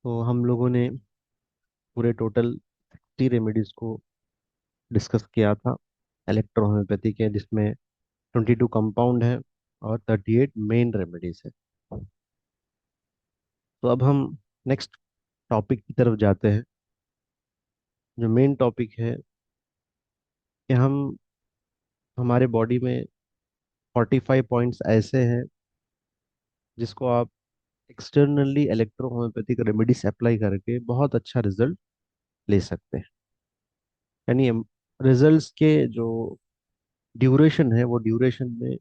तो हम लोगों ने पूरे टोटल 60 रेमेडीज को डिस्कस किया था इलेक्ट्रो होम्योपैथी के, जिसमें 22 कंपाउंड है और 38 मेन रेमेडीज है। तो अब हम नेक्स्ट टॉपिक की तरफ जाते हैं। जो मेन टॉपिक है कि हम हमारे बॉडी में 45 पॉइंट्स ऐसे हैं जिसको आप externally electro homeopathic remedies apply करके बहुत अच्छा रिजल्ट ले सकते हैं। यानी रिजल्ट्स के जो ड्यूरेशन है, वो ड्यूरेशन में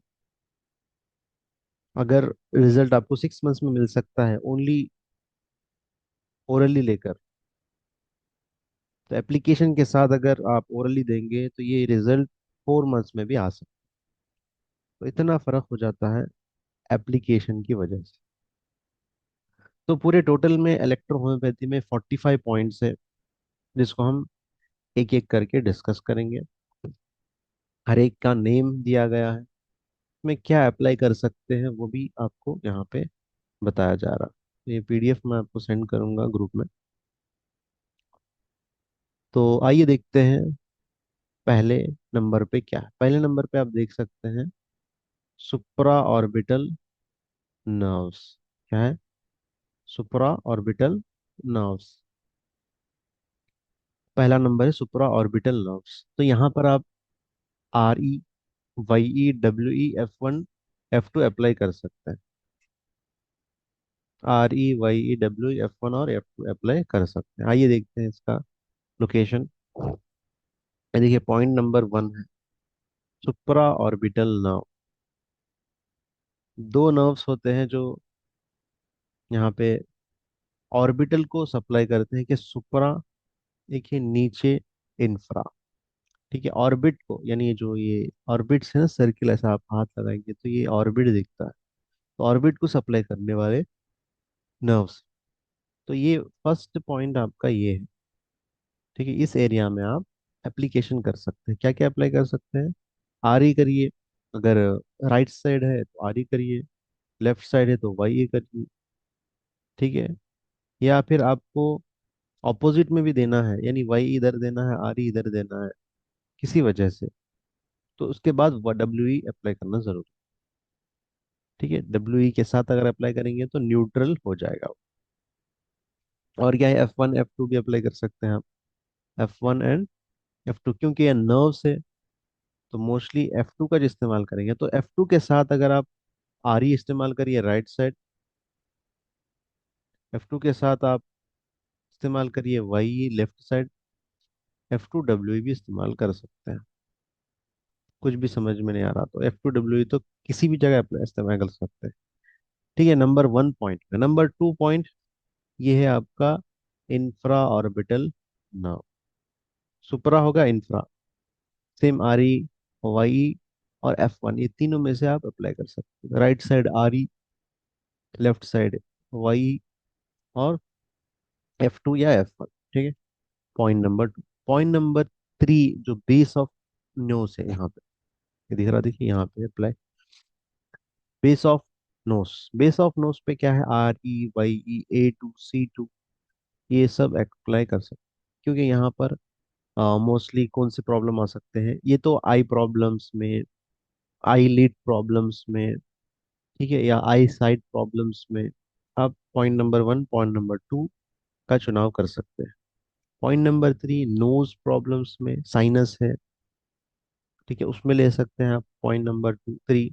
अगर रिजल्ट आपको 6 मंथ्स में मिल सकता है ओनली ओरली लेकर, तो एप्लीकेशन के साथ अगर आप ओरली देंगे तो ये रिजल्ट 4 मंथ्स में भी आ सकता है। तो इतना फर्क हो जाता है एप्लीकेशन की वजह से। तो पूरे टोटल में इलेक्ट्रो होम्योपैथी में 45 पॉइंट्स है, जिसको हम एक एक करके डिस्कस करेंगे। हर एक का नेम दिया गया है, में क्या अप्लाई कर सकते हैं वो भी आपको यहाँ पे बताया जा रहा है। तो ये पीडीएफ मैं आपको सेंड करूंगा ग्रुप में। तो आइए देखते हैं पहले नंबर पे क्या है। पहले नंबर पे आप देख सकते हैं सुप्रा ऑर्बिटल नर्व्स। क्या है? सुप्रा ऑर्बिटल नर्व्स। पहला नंबर है सुप्रा ऑर्बिटल नर्व्स। तो यहाँ पर आप RE YE WE F1 F2 apply कर सकते हैं। RE YE WE F1 और F2 अप्लाई कर सकते हैं। आइए देखते हैं इसका लोकेशन। ये देखिए, पॉइंट नंबर 1 है सुप्रा ऑर्बिटल नर्व। दो नर्व्स होते हैं जो यहाँ पे ऑर्बिटल को सप्लाई करते हैं, कि सुप्रा एक ही नीचे, इंफ्रा। ठीक है, ऑर्बिट को, यानी ये जो ये ऑर्बिट्स है ना, सर्किल ऐसा आप हाथ लगाएंगे तो ये ऑर्बिट दिखता है। तो ऑर्बिट को सप्लाई करने वाले नर्व्स। तो ये फर्स्ट पॉइंट आपका ये है। ठीक है, इस एरिया में आप एप्लीकेशन कर सकते हैं। क्या क्या अप्लाई कर सकते हैं? RE करिए, अगर राइट साइड है तो RE करिए, लेफ्ट साइड है तो YE करिए। ठीक है, या फिर आपको ऑपोजिट में भी देना है, यानी YE इधर देना है, RE इधर देना है किसी वजह से, तो उसके बाद WE अप्लाई करना जरूरी। ठीक है, WE के साथ अगर अप्लाई करेंगे तो न्यूट्रल हो जाएगा। और क्या है, F1 F2 भी अप्लाई कर सकते हैं आप। F1 एंड F2, क्योंकि ये नर्व्स है तो मोस्टली F2 का जो इस्तेमाल करेंगे। तो F2 के साथ अगर आप RE इस्तेमाल करिए राइट साइड, F2 के साथ आप इस्तेमाल करिए YE left side, F2 WE भी इस्तेमाल कर सकते हैं। कुछ भी समझ में नहीं आ रहा तो F2 WE तो किसी भी जगह इस्तेमाल कर सकते हैं। ठीक है, नंबर 1 पॉइंट। नंबर 2 पॉइंट ये है आपका इंफ्रा ऑर्बिटल नर्व। सुपरा होगा इंफ्रा, सेम RE YE और F1, ये तीनों में से आप अप्लाई कर सकते हैं। Right side RE, left side YE और F2 या F1। ठीक है, पॉइंट नंबर 2। पॉइंट नंबर 3, जो बेस ऑफ नोस है यहाँ पे, ये दिख रहा, देखिए यहाँ पे apply base of nose. Base of nose पे क्या है, RE YE A2 C2, ये सब अप्लाई कर सकते हैं। क्योंकि यहाँ पर मोस्टली कौन से प्रॉब्लम आ सकते हैं, ये तो आई प्रॉब्लम्स में, आई लिड प्रॉब्लम्स में, ठीक है, या आई साइड प्रॉब्लम्स में आप पॉइंट नंबर 1 पॉइंट नंबर 2 का चुनाव कर सकते हैं। पॉइंट नंबर 3, नोज प्रॉब्लम्स में, साइनस है, ठीक है, उसमें ले सकते हैं आप पॉइंट नंबर 3।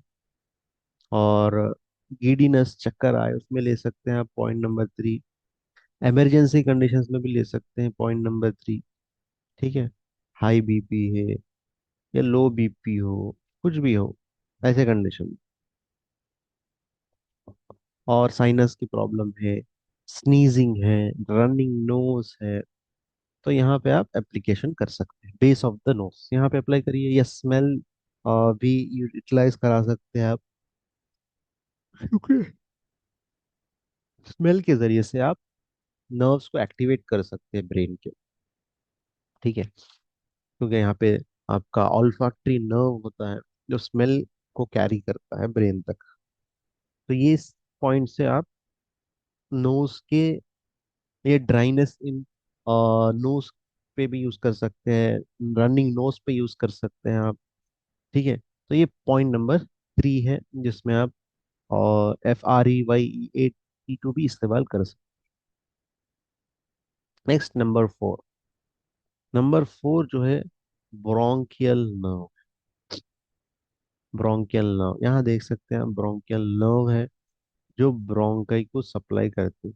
और गिडीनेस, चक्कर आए, उसमें ले सकते हैं आप पॉइंट नंबर 3। इमरजेंसी कंडीशंस में भी ले सकते हैं पॉइंट नंबर 3। ठीक है, हाई बीपी है या लो बीपी हो, कुछ भी हो ऐसे कंडीशन, और साइनस की प्रॉब्लम है, स्नीजिंग है, रनिंग नोज है, तो यहाँ पे आप एप्लीकेशन कर सकते हैं। बेस ऑफ द नोज यहाँ पे अप्लाई करिए, या स्मेल भी यूटिलाइज करा सकते हैं आप, क्योंकि स्मेल के जरिए से आप नर्व्स को एक्टिवेट कर सकते हैं ब्रेन के। ठीक है, क्योंकि यहाँ पे आपका ऑल्फैक्टरी नर्व होता है जो स्मेल को कैरी करता है ब्रेन तक। तो ये पॉइंट से आप नोज के ये ड्राइनेस इन नोज पे भी यूज कर सकते हैं, रनिंग नोज पे यूज कर सकते हैं आप। ठीक है, तो ये पॉइंट नंबर 3 है जिसमें आप और FREYE8E2 भी इस्तेमाल कर सकते हैं। नेक्स्ट नंबर 4 जो है ब्रोंकियल नर्व। ब्रोंकियल नर्व यहाँ देख सकते हैं, ब्रोंकियल नर्व है जो ब्रोंकाई को सप्लाई करती है,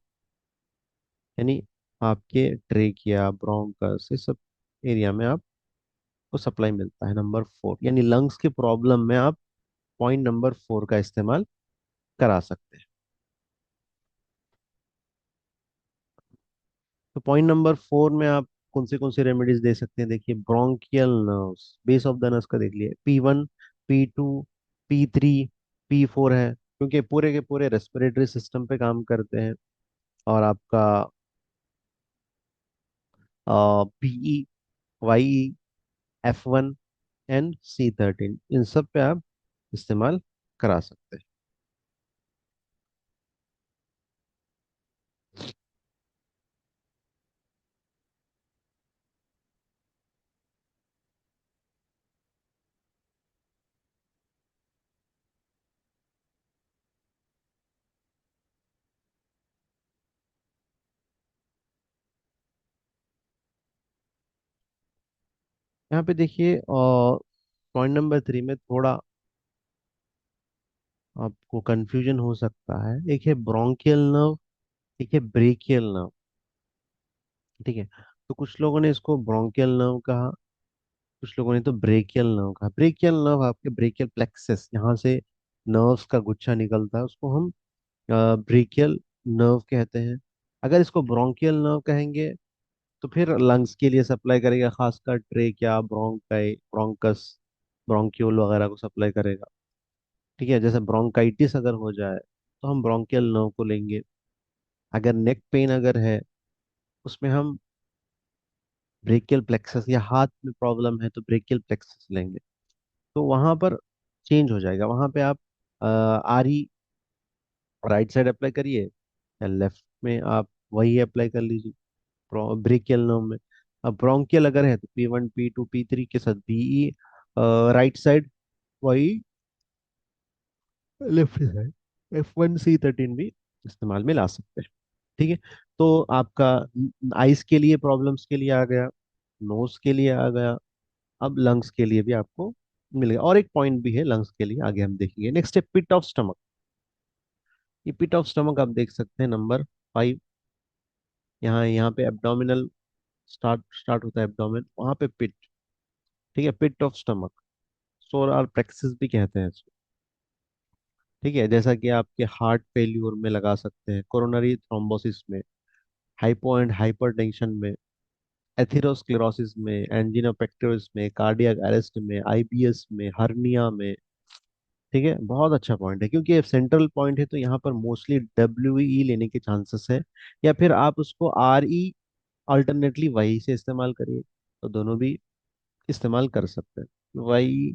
यानी आपके ट्रेकिया ब्रोंकस ये सब एरिया में आपको सप्लाई मिलता है। नंबर 4 यानी लंग्स के प्रॉब्लम में आप पॉइंट नंबर 4 का इस्तेमाल करा सकते हैं। तो पॉइंट नंबर 4 में आप कौन से रेमेडीज दे सकते हैं? देखिए, bronchial nerves, base of the nerves का देख लिए, P1, P2, P3, P4 है, क्योंकि पूरे के पूरे रेस्पिरेटरी सिस्टम पे काम करते हैं। और आपका PE, YE, F1 and C13, इन सब पे आप इस्तेमाल करा सकते हैं। यहाँ पे देखिए, पॉइंट नंबर 3 में थोड़ा आपको कंफ्यूजन हो सकता है। एक है ब्रोंकियल नर्व, एक है ब्रेकियल नर्व। ठीक है, तो कुछ लोगों ने इसको ब्रोंकियल नर्व कहा, कुछ लोगों ने तो ब्रेकियल नर्व कहा। ब्रेकियल नर्व आपके ब्रेकियल प्लेक्सस, यहाँ से नर्व्स का गुच्छा निकलता है, उसको हम ब्रेकियल नर्व कहते हैं। अगर इसको ब्रोंकियल नर्व कहेंगे तो फिर लंग्स के लिए सप्लाई करेगा, खासकर ट्रेकिया, ब्रोंकाई, ब्रोंकस, ब्रोंक्यूल वगैरह को सप्लाई करेगा। ठीक है, जैसे ब्रोंकाइटिस अगर हो जाए तो हम ब्रोंकियल नर्व को लेंगे। अगर नेक पेन अगर है, उसमें हम ब्रेकियल प्लेक्सस, या हाथ में प्रॉब्लम है तो ब्रेकियल प्लेक्सस लेंगे। तो वहां पर चेंज हो जाएगा, वहां पे आप RE राइट साइड अप्लाई करिए, या लेफ्ट में आप वही अप्लाई कर लीजिए ब्रेकियल नर्व में। अब ब्रोंकियल अगर है तो P1, P2, P3 के साथ BE राइट साइड, वही लेफ्ट साइड F1C13 भी इस्तेमाल में ला सकते हैं। ठीक है, तो आपका आइस के लिए प्रॉब्लम्स के लिए आ गया, नोज के लिए आ गया, अब लंग्स के लिए भी आपको मिलेगा। और एक पॉइंट भी है लंग्स के लिए, आगे हम देखेंगे। नेक्स्ट है पिट ऑफ स्टमक। ये पिट ऑफ स्टमक आप देख सकते हैं नंबर 5। यहाँ यहाँ पे एब्डोमिनल स्टार्ट स्टार्ट होता है, एब्डोमेन, वहाँ पे पिट। ठीक है, पिट ऑफ स्टमक, सोलार प्लेक्सस भी कहते हैं इसको। ठीक है, जैसा कि आपके हार्ट फेल्यूर में लगा सकते हैं, कोरोनरी थ्रोम्बोसिस में, हाइपो एंड हाइपरटेंशन में, एथेरोस्क्लेरोसिस में, एंजिना पेक्टोरिस में, कार्डियक अरेस्ट में, IBS में, हर्निया में। ठीक है, बहुत अच्छा पॉइंट है, क्योंकि ये सेंट्रल पॉइंट है तो यहाँ पर मोस्टली WE लेने के चांसेस है, या फिर आप उसको RE अल्टरनेटली वही से इस्तेमाल करिए, तो दोनों भी इस्तेमाल कर सकते हैं। वही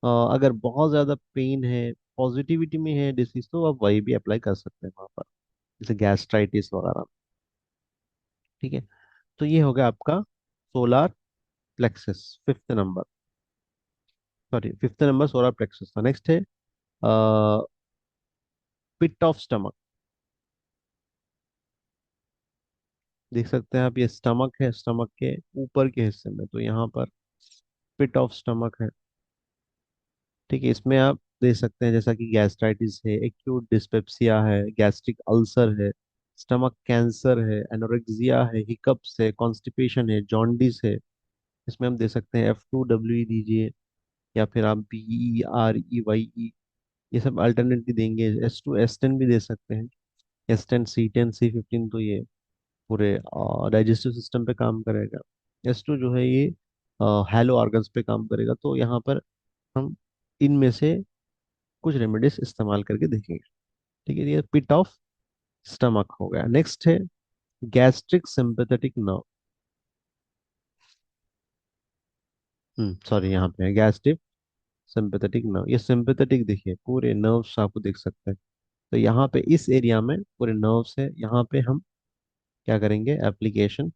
अगर बहुत ज़्यादा पेन है, पॉजिटिविटी में है डिसीज, तो आप वही भी अप्लाई कर सकते हैं वहाँ पर, जैसे गैस्ट्राइटिस वगैरह। ठीक है, तो ये हो गया आपका solar plexus, fifth number, sorry fifth number solar plexus था। नेक्स्ट है पिट ऑफ स्टमक। देख सकते हैं आप, ये स्टमक है, स्टमक के ऊपर के हिस्से में, तो यहाँ पर पिट ऑफ स्टमक है। ठीक है, इसमें आप दे सकते हैं जैसा कि गैस्ट्राइटिस है, एक्यूट डिस्पेप्सिया है, गैस्ट्रिक अल्सर है, स्टमक कैंसर है, एनोरेक्सिया है, हिकअप्स है, कॉन्स्टिपेशन है, जॉन्डिस है। इसमें हम दे सकते हैं F2WE दीजिए, या फिर आप BEREYE, ये सब अल्टरनेटिव देंगे। S2 S10 भी दे सकते हैं, S10 C10 C15, तो ये पूरे डाइजेस्टिव सिस्टम पे काम करेगा। S2 जो है ये हैलो ऑर्गन्स पे काम करेगा। तो यहाँ पर हम इनमें से कुछ रेमेडीज इस्तेमाल करके देखेंगे। ठीक है, ये पिट ऑफ स्टमक हो गया। नेक्स्ट है गैस्ट्रिक सिंपैथेटिक नर्व। सॉरी, यहाँ पे है गैस्ट्रिक सिंपैथेटिक नर्व। ये सिंपैथेटिक देखिए, पूरे नर्व्स आपको देख सकते हैं। तो यहाँ पे इस एरिया में पूरे नर्व्स है, यहाँ पे हम क्या करेंगे, एप्लीकेशन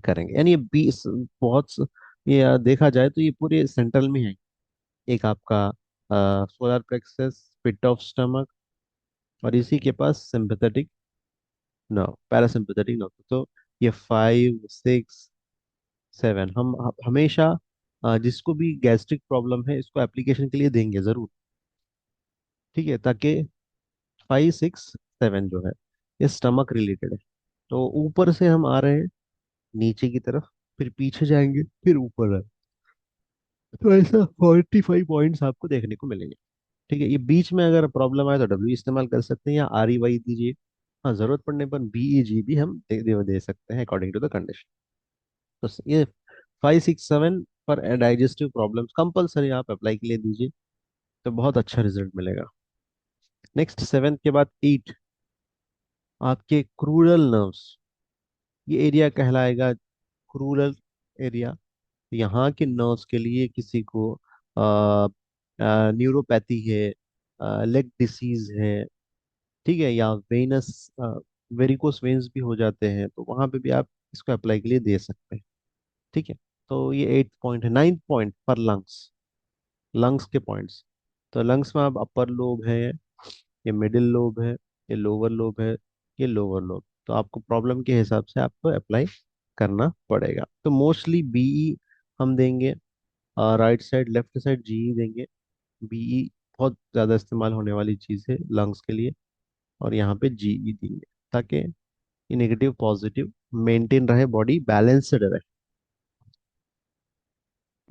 करेंगे। यानी ये 20 ये देखा जाए तो ये पूरे सेंट्रल में है। एक आपका solar plexus, pit of stomach, और इसी के पास सिंपैथेटिक नर्व, पैरासिम्पैथेटिक नर्व। तो ये 5 6 7 हम हमेशा जिसको भी गैस्ट्रिक प्रॉब्लम है इसको एप्लीकेशन के लिए देंगे जरूर। ठीक है, ताकि 5 6 7 जो है ये स्टमक रिलेटेड है। तो ऊपर से हम आ रहे हैं नीचे की तरफ, फिर पीछे जाएंगे, फिर ऊपर है। तो ऐसा 45 पॉइंट्स आपको देखने को मिलेंगे। ठीक है, ये बीच में अगर प्रॉब्लम आए तो डब्ल्यू इस्तेमाल कर सकते हैं, या REY दीजिए। हाँ, जरूरत पड़ने पर BEG भी हम दे सकते हैं अकॉर्डिंग टू द कंडीशन। तो ये 5 6 7 पर डाइजेस्टिव प्रॉब्लम्स कंपलसरी आप अप्लाई के लिए दीजिए, तो बहुत अच्छा रिजल्ट मिलेगा। नेक्स्ट 7 के बाद 8, आपके क्रूरल नर्व्स। ये एरिया कहलाएगा क्रूरल एरिया। यहाँ के नर्व्स के लिए किसी को न्यूरोपैथी है, लेग डिसीज है, ठीक है, या वेनस वेरिकोस वेन्स भी हो जाते हैं, तो वहां पे भी आप इसको अप्लाई के लिए दे सकते हैं। ठीक है, तो ये 8 पॉइंट है। 9 पॉइंट पर लंग्स, लंग्स के पॉइंट्स। तो लंग्स में आप अपर लोब है, ये मिडिल लोब है, ये लोअर लोब है, ये लोअर लोब। तो आपको प्रॉब्लम के हिसाब से आपको अप्लाई करना पड़ेगा। तो मोस्टली BE हम देंगे, right side left side GE देंगे। BE बहुत ज़्यादा इस्तेमाल होने वाली चीज़ है लंग्स के लिए, और यहाँ पे GE देंगे, ताकि ये नेगेटिव पॉजिटिव मेंटेन रहे, बॉडी बैलेंस्ड रहे।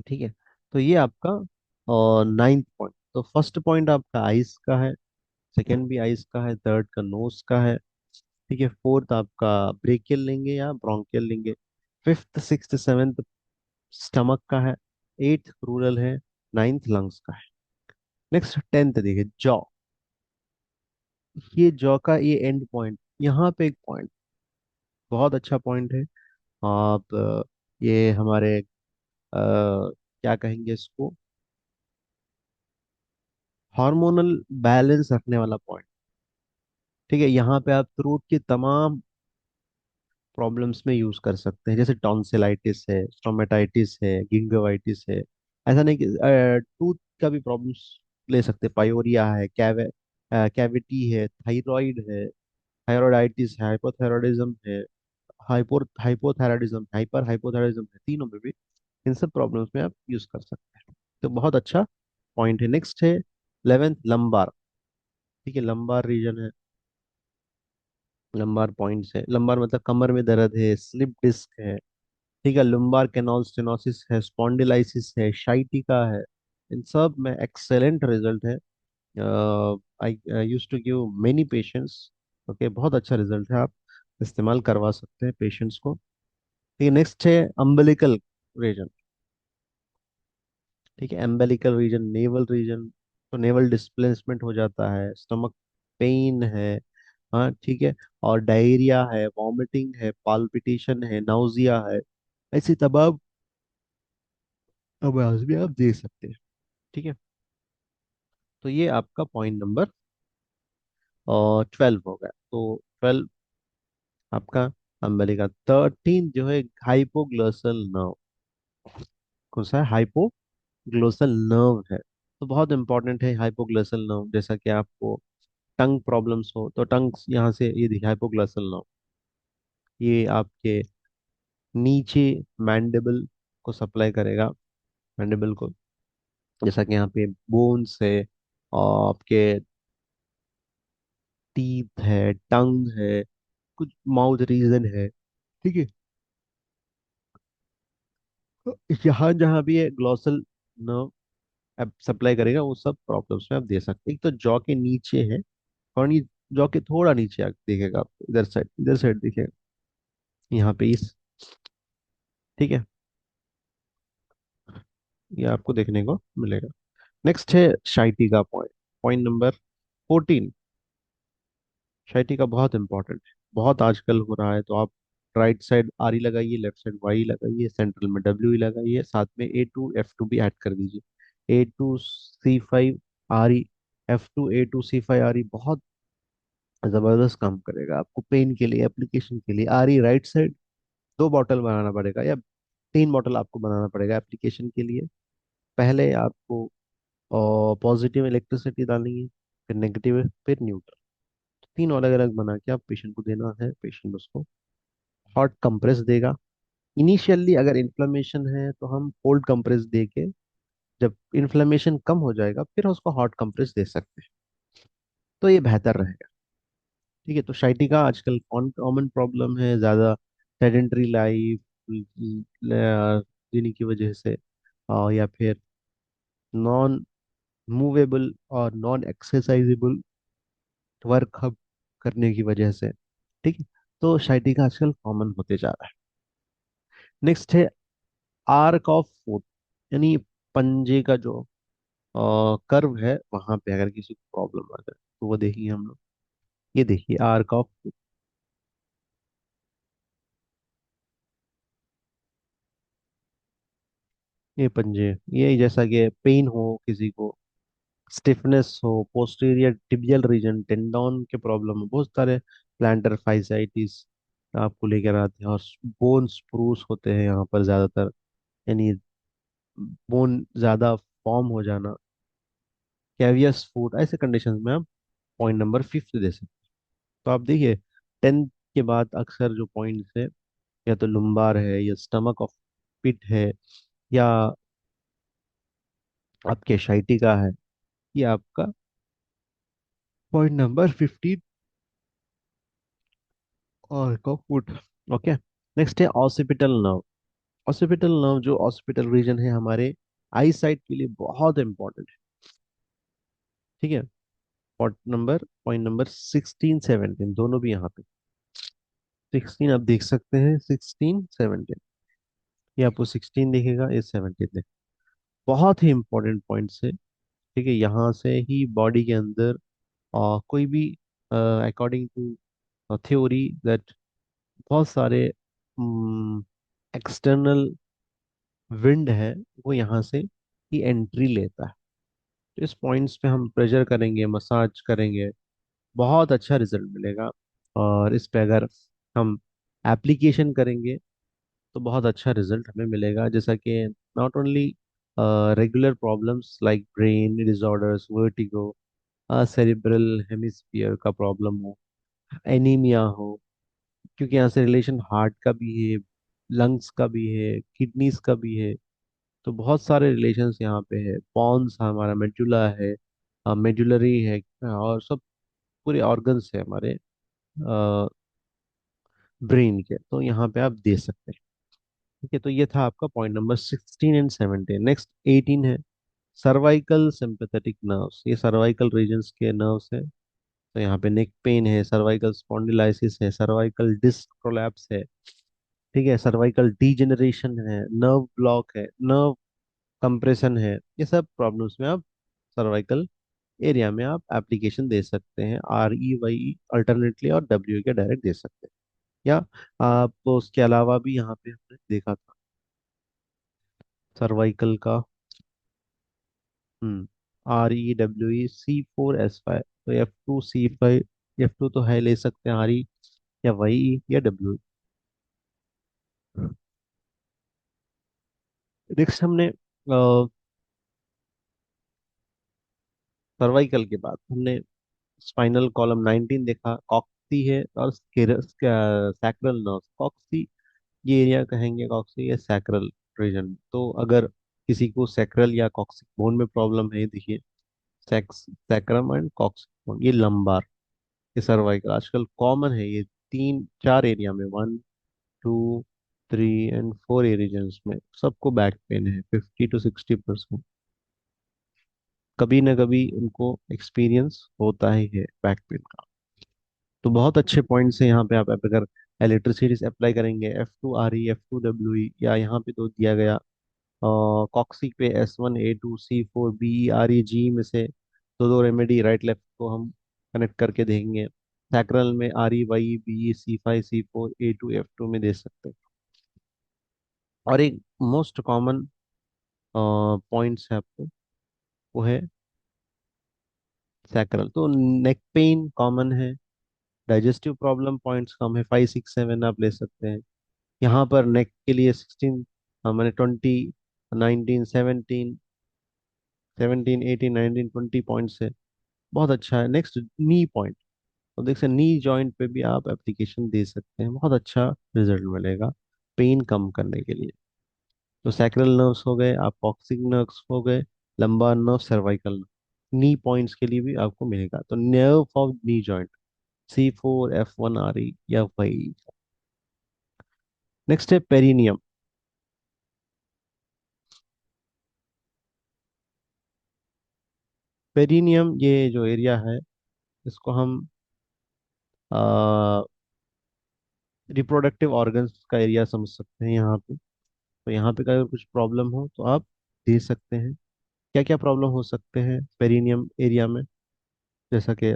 ठीक है, तो ये आपका और 9 पॉइंट। तो फर्स्ट पॉइंट आपका आइस का है, सेकेंड भी आइस का है, थर्ड का नोज का है। ठीक है, फोर्थ आपका ब्रेकियल लेंगे या ब्रोंकियल लेंगे। फिफ्थ सिक्स्थ सेवेंथ स्टमक का है। एट्थ रूरल है। नाइन्थ लंग्स का है। नेक्स्ट 10th देखिए, जॉ। ये जॉ का ये एंड पॉइंट, यहाँ पे एक पॉइंट, बहुत अच्छा पॉइंट है। आप ये हमारे क्या कहेंगे इसको, हार्मोनल बैलेंस रखने वाला पॉइंट। ठीक है, यहाँ पे आप थ्रोट के तमाम प्रॉब्लम्स में यूज कर सकते हैं, जैसे टॉन्सिलाइटिस है, स्टोमेटाइटिस है, गिंगवाइटिस है। ऐसा नहीं कि टूथ का भी प्रॉब्लम्स ले सकते हैं। पायोरिया है, कैविटी है, थायराइड है, थायराइडाइटिस है, हाइपोथायराइडिज्म है, हाइपोथायराइडिज्म, हाइपर हाइपोथायराइडिज्म है, तीनों में भी इन सब प्रॉब्लम्स में आप यूज कर सकते हैं। तो बहुत अच्छा पॉइंट है। नेक्स्ट है 11th लंबार। ठीक है, लंबार रीजन है, लंबार पॉइंट्स है। लंबार मतलब कमर में दर्द है, स्लिप डिस्क है, ठीक है, लुम्बार कैनाल स्टेनोसिस है, स्पॉन्डिलाइसिस है, शाइटिका है। इन सब में एक्सेलेंट रिजल्ट है। I use to give many patients. Okay, बहुत अच्छा रिजल्ट है, आप इस्तेमाल करवा सकते हैं पेशेंट्स को। ठीक है, नेक्स्ट है अम्बिलिकल रीजन। ठीक है, अम्बिलिकल रीजन, नेवल रीजन। तो नेवल डिस्प्लेसमेंट हो जाता है, स्टमक पेन है, हाँ ठीक है, और डायरिया है, वॉमिटिंग है, पाल्पिटेशन है, नाउजिया है, ऐसी तमाम आवाज भी आप दे सकते हैं। ठीक है, तो ये आपका पॉइंट नंबर और 12 हो गया। तो 12 आपका अम्बेलिका। 13 जो है हाइपोग्लोसल नर्व। कौन सा है, हाइपोग्लोसल नर्व है। तो बहुत इंपॉर्टेंट है हाइपोग्लोसल नर्व। जैसा कि आपको टंग प्रॉब्लम्स हो तो टंग यहाँ से ये देखिए, हाइपोग्लोसल नर्व ये आपके नीचे मैंडिबल को सप्लाई करेगा, मैंडिबल को। जैसा कि यहाँ पे बोन्स है, और आपके टीथ है, टंग है, कुछ माउथ रीजन है। ठीक है, तो यहाँ जहाँ भी ये ग्लॉसल नर्व आप सप्लाई करेगा, वो सब प्रॉब्लम्स में आप दे सकते हैं। एक तो जॉ के नीचे है, और ये जॉ के थोड़ा नीचे आप देखेगा, आपको इधर साइड दिखेगा, यहाँ पे इस। ठीक है, ये आपको देखने को मिलेगा। नेक्स्ट है शाइटी का पॉइंट, पॉइंट नंबर 14। शाइटी का बहुत इंपॉर्टेंट है, बहुत आजकल हो रहा है। तो आप राइट साइड RE लगाइए, लेफ्ट साइड YE लगाइए, सेंट्रल में WE लगाइए, साथ में A2 F2 भी ऐड कर दीजिए। A2 C5 RE, F2 A2 C5 RE बहुत जबरदस्त काम करेगा। आपको पेन के लिए, एप्लीकेशन के लिए R E right side 2 bottle बनाना पड़ेगा, या 3 बॉटल आपको बनाना पड़ेगा एप्लीकेशन के लिए। पहले आपको पॉजिटिव इलेक्ट्रिसिटी डालनी है, फिर नेगेटिव, फिर न्यूट्रल। तीन अलग अलग बना के आप पेशेंट को देना है। पेशेंट उसको हॉट कंप्रेस देगा। इनिशियली अगर इन्फ्लेमेशन है तो हम कोल्ड कंप्रेस दे के, जब इन्फ्लेमेशन कम हो जाएगा फिर उसको हॉट कंप्रेस दे सकते हैं, तो ये बेहतर रहेगा। ठीक है। तो शाइटिका आजकल कौन कॉमन प्रॉब्लम है, ज़्यादा सेडेंटरी लाइफ जीने की वजह से, या फिर नॉन मूवेबल और नॉन एक्सरसाइजेबल वर्क हब करने की वजह से। ठीक है। तो शाइटिका आजकल कॉमन होते जा रहा है। नेक्स्ट है आर्क ऑफ फुट, यानी पंजे का जो कर्व है, वहां पे अगर किसी को प्रॉब्लम आ जाए तो वो देखिए हम लोग। ये देखिए आर्क ऑफ, ये पंजे, ये जैसा कि पेन हो किसी को, स्टिफनेस हो, पोस्टीरियर टिबियल रीजन, टेंडोन के प्रॉब्लम हो, बहुत सारे प्लांटर फाइसाइटिस आपको लेकर आते हैं। और बोन स्प्रूस होते हैं यहाँ पर ज्यादातर, यानी बोन ज्यादा फॉर्म हो जाना, कैवियस फूड, ऐसे कंडीशंस में आप पॉइंट नंबर 5 दे सकते हैं। तो आप देखिए 10 के बाद अक्सर जो पॉइंट्स है, या तो लुम्बार है, या स्टमक ऑफ पिट है, या आपके शाइटिका है, ये आपका पॉइंट नंबर 15 और का फुट। ओके। नेक्स्ट है ऑसिपिटल नर्व। ऑसिपिटल नर्व जो ऑसिपिटल रीजन है हमारे आई साइट के लिए बहुत इंपॉर्टेंट है। ठीक है। पॉइंट नंबर 16 17 दोनों भी यहाँ पे। 16 आप देख सकते हैं, 16 17, ये आपको 16 दिखेगा, ये 17 दिखेगा। बहुत ही इंपॉर्टेंट पॉइंट्स है। ठीक है। यहाँ से ही बॉडी के अंदर कोई भी, अकॉर्डिंग टू थ्योरी दैट, बहुत सारे एक्सटर्नल विंड है, वो यहाँ से ही एंट्री लेता है। तो इस पॉइंट्स पे हम प्रेशर करेंगे, मसाज करेंगे, बहुत अच्छा रिजल्ट मिलेगा। और इस पे अगर हम एप्लीकेशन करेंगे तो बहुत अच्छा रिजल्ट हमें मिलेगा। जैसा कि not only regular problems like brain disorders, vertigo, cerebral hemisphere का प्रॉब्लम हो, एनीमिया हो, क्योंकि यहाँ से रिलेशन हार्ट का भी है, लंग्स का भी है, किडनीज का भी है। तो बहुत सारे रिलेशंस यहाँ पे है। पॉन्स हमारा मेडुला है, मेडुलरी है, और सब पूरे ऑर्गन्स है हमारे ब्रेन के, तो यहाँ पे आप दे सकते हैं। ठीक है। तो ये था आपका पॉइंट नंबर 16 एंड 17। नेक्स्ट 18 है सर्वाइकल सिंपैथेटिक नर्व्स। ये सर्वाइकल रीजन्स के नर्व्स है। तो यहाँ पे नेक पेन है, सर्वाइकल स्पॉन्डिलाइसिस है, सर्वाइकल डिस्क प्रोलैप्स है, ठीक है, सर्वाइकल डीजेनरेशन है, नर्व ब्लॉक है, नर्व कंप्रेशन है। ये सब प्रॉब्लम्स में आप सर्वाइकल एरिया में आप एप्लीकेशन दे सकते हैं, REYE अल्टरनेटली, और WE के डायरेक्ट दे सकते हैं। या आप उसके अलावा भी यहाँ पे हमने देखा था सर्वाइकल का, REWE C4S5, तो F2C5, F2 तो है, ले सकते हैं RE या YE या WE। नेक्स्ट हमने सर्वाइकल के बाद हमने स्पाइनल कॉलम 19 देखा, कॉक्सी है, और सैक्रल नर्व। कॉक्सी ये एरिया कहेंगे, कॉक्सी या सैक्रल रीजन। तो अगर किसी को सैक्रल या कॉक्सिक बोन में प्रॉब्लम है, देखिए सैक्रम एंड कॉक्सिक बोन, ये लंबार, ये सर्वाइकल आजकल कॉमन है। ये 3 4 एरिया में, 1 2 3 एंड 4 रीजन्स में सबको बैक पेन है, 50 to 60%। कभी ना कभी उनको एक्सपीरियंस होता ही है बैक पेन का। तो बहुत अच्छे पॉइंट्स हैं यहाँ पे। आप अगर इलेक्ट्रिसिटी अप्लाई करेंगे, F2 RE, F2 WE, या यहाँ पे तो दिया गया कॉक्सिक पे S1 A2 C4 BE RE G में से दो दो रेमेडी राइट लेफ्ट को हम कनेक्ट करके देंगे। सैक्रल में REYE BE C5 C4 A2 F2 में दे सकते हैं। और एक मोस्ट कॉमन पॉइंट्स है आपको, वो है सैक्रल। तो नेक पेन कॉमन है, डाइजेस्टिव प्रॉब्लम पॉइंट्स कम है, 5, 6, 7 आप ले सकते हैं। यहाँ पर नेक के लिए 16, मैंने 20, 19, 17, 18, 19, 20 पॉइंट्स है। बहुत अच्छा है। नेक्स्ट नी पॉइंट। और देख सकते नी जॉइंट पे भी आप एप्लीकेशन दे सकते हैं, बहुत अच्छा रिजल्ट मिलेगा पेन कम करने के लिए। तो सैक्रल नर्व्स हो गए, आप कॉक्सिक नर्व्स हो गए, लंबार नर्व, सर्वाइकल नर्व, नी पॉइंट्स के लिए भी आपको मिलेगा। तो nerve of knee joint, C4F1RE या वही। नेक्स्ट है पेरिनियम। पेरिनियम ये जो एरिया है, इसको हम रिप्रोडक्टिव ऑर्गन्स का एरिया समझ सकते हैं यहाँ पे। तो यहाँ पे अगर कुछ प्रॉब्लम हो तो आप दे सकते हैं। क्या क्या प्रॉब्लम हो सकते हैं पेरिनियम एरिया में, जैसा कि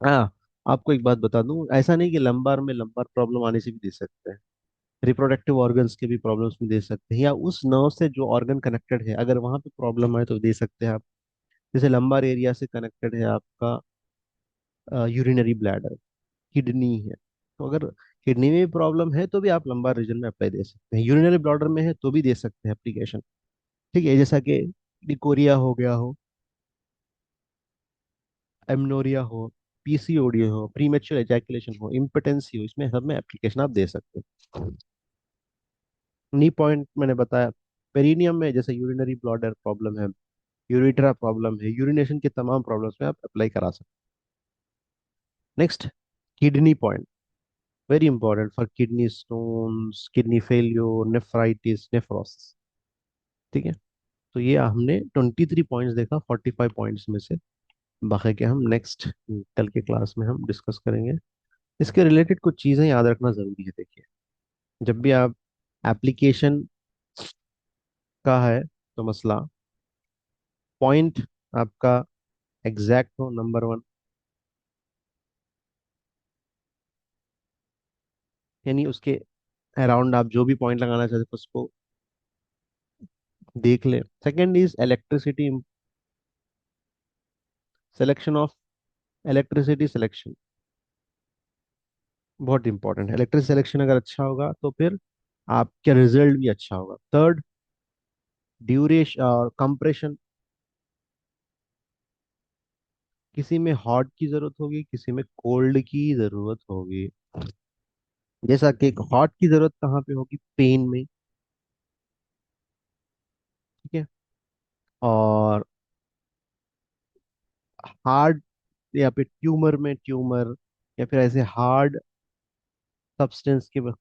हाँ, आपको एक बात बता दूं, ऐसा नहीं कि लंबार में लंबार प्रॉब्लम आने से भी दे सकते हैं, रिप्रोडक्टिव ऑर्गन्स के भी प्रॉब्लम्स में दे सकते हैं, या उस नर्व से जो ऑर्गन कनेक्टेड है अगर वहां पे प्रॉब्लम आए तो दे सकते हैं आप। जैसे लंबार एरिया से कनेक्टेड है आपका यूरिनरी ब्लैडर, किडनी है, तो अगर किडनी में भी प्रॉब्लम है तो भी आप लंबार रीजन में अप्लाई दे सकते हैं। यूरिनरी ब्लैडर में है तो भी दे सकते हैं एप्लीकेशन। ठीक है, जैसा कि डिकोरिया हो गया हो, एमनोरिया हो, पीसीओडी हो, प्रीमेच्योर एजैकुलेशन हो, इम्पोटेंसी हो, इसमें सब में एप्लीकेशन आप दे सकते हैं। नी पॉइंट मैंने बताया। पेरिनियम में जैसे यूरिनरी ब्लॉडर प्रॉब्लम है, यूरिथ्रा प्रॉब्लम है, यूरिनेशन के तमाम प्रॉब्लम्स में आप अप्लाई करा सकते हैं। Next, kidney point, very important for kidney stones, kidney failure, nephritis, nephrosis. ठीक है, तो ये हमने 23 पॉइंट्स देखा 45 पॉइंट्स में से। बाकी के हम नेक्स्ट कल के क्लास में हम डिस्कस करेंगे। इसके रिलेटेड कुछ चीज़ें याद रखना ज़रूरी है। देखिए, जब भी आप एप्लीकेशन का है तो मसला, पॉइंट आपका एग्जैक्ट हो, नंबर वन, यानी उसके अराउंड आप जो भी पॉइंट लगाना चाहते हैं उसको देख ले। Second is electricity, selection of electricity selection, बहुत इंपॉर्टेंट है। इलेक्ट्रिक सिलेक्शन अगर अच्छा होगा तो फिर आपका रिजल्ट भी अच्छा होगा। थर्ड, ड्यूरेशन और कंप्रेशन, किसी में हॉट की जरूरत होगी, किसी में कोल्ड की जरूरत होगी। जैसा कि हॉट की जरूरत कहाँ पे होगी, पेन में। ठीक है, और हार्ड या फिर ट्यूमर में, ट्यूमर या फिर ऐसे हार्ड सब्सटेंस के वक्त।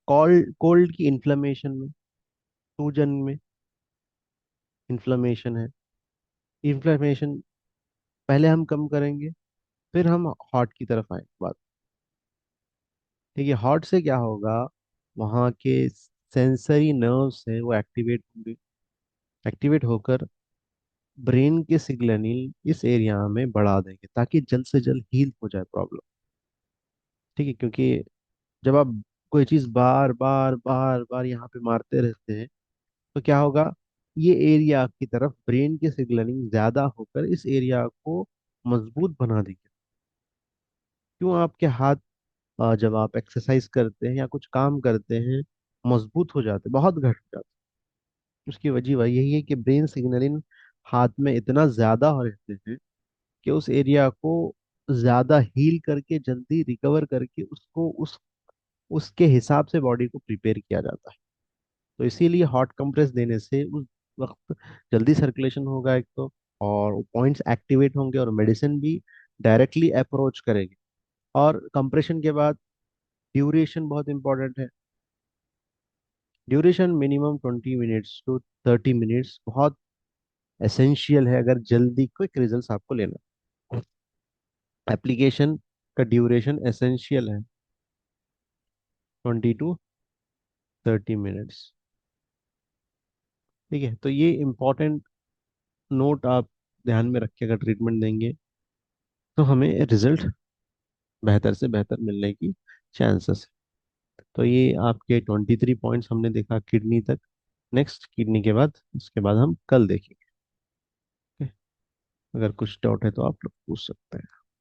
कोल्ड कोल्ड की इन्फ्लेमेशन में, सूजन में इन्फ्लेमेशन है। इन्फ्लेमेशन पहले हम कम करेंगे, फिर हम हॉट की तरफ आए बात। ठीक है, हॉट से क्या होगा, वहाँ के सेंसरी नर्व्स है वो एक्टिवेट होंगे, एक्टिवेट होकर ब्रेन के सिग्नलिंग इस एरिया में बढ़ा देंगे ताकि जल्द से जल्द हील हो जाए प्रॉब्लम। ठीक है, क्योंकि जब आप कोई चीज बार बार बार बार यहाँ पे मारते रहते हैं तो क्या होगा, ये एरिया की तरफ ब्रेन की सिग्नलिंग ज्यादा होकर इस एरिया को मजबूत बना देगी। क्यों आपके हाथ जब आप एक्सरसाइज करते हैं या कुछ काम करते हैं मजबूत हो जाते, बहुत घट जाते, उसकी वजह वह यही है कि ब्रेन सिग्नलिंग हाथ में इतना ज्यादा हो रहते हैं कि उस एरिया को ज्यादा हील करके जल्दी रिकवर करके उसको उसके हिसाब से बॉडी को प्रिपेयर किया जाता है। तो इसीलिए हॉट कंप्रेस देने से उस वक्त जल्दी सर्कुलेशन होगा एक तो, और पॉइंट्स एक्टिवेट होंगे और मेडिसिन भी डायरेक्टली अप्रोच करेगी। और कंप्रेशन के बाद ड्यूरेशन बहुत इंपॉर्टेंट है। Duration minimum 20 minutes to 30 minutes बहुत एसेंशियल है अगर जल्दी क्विक रिजल्ट्स आपको लेना। एप्लीकेशन का ड्यूरेशन एसेंशियल है, 20 to 30 मिनट्स। ठीक है, तो ये इम्पोर्टेंट नोट आप ध्यान में रख के अगर ट्रीटमेंट देंगे तो हमें रिजल्ट बेहतर से बेहतर मिलने की चांसेस है। तो ये आपके 23 पॉइंट्स हमने देखा किडनी तक। नेक्स्ट किडनी के बाद, उसके बाद हम कल देखेंगे। अगर कुछ डाउट है तो आप लोग पूछ सकते हैं।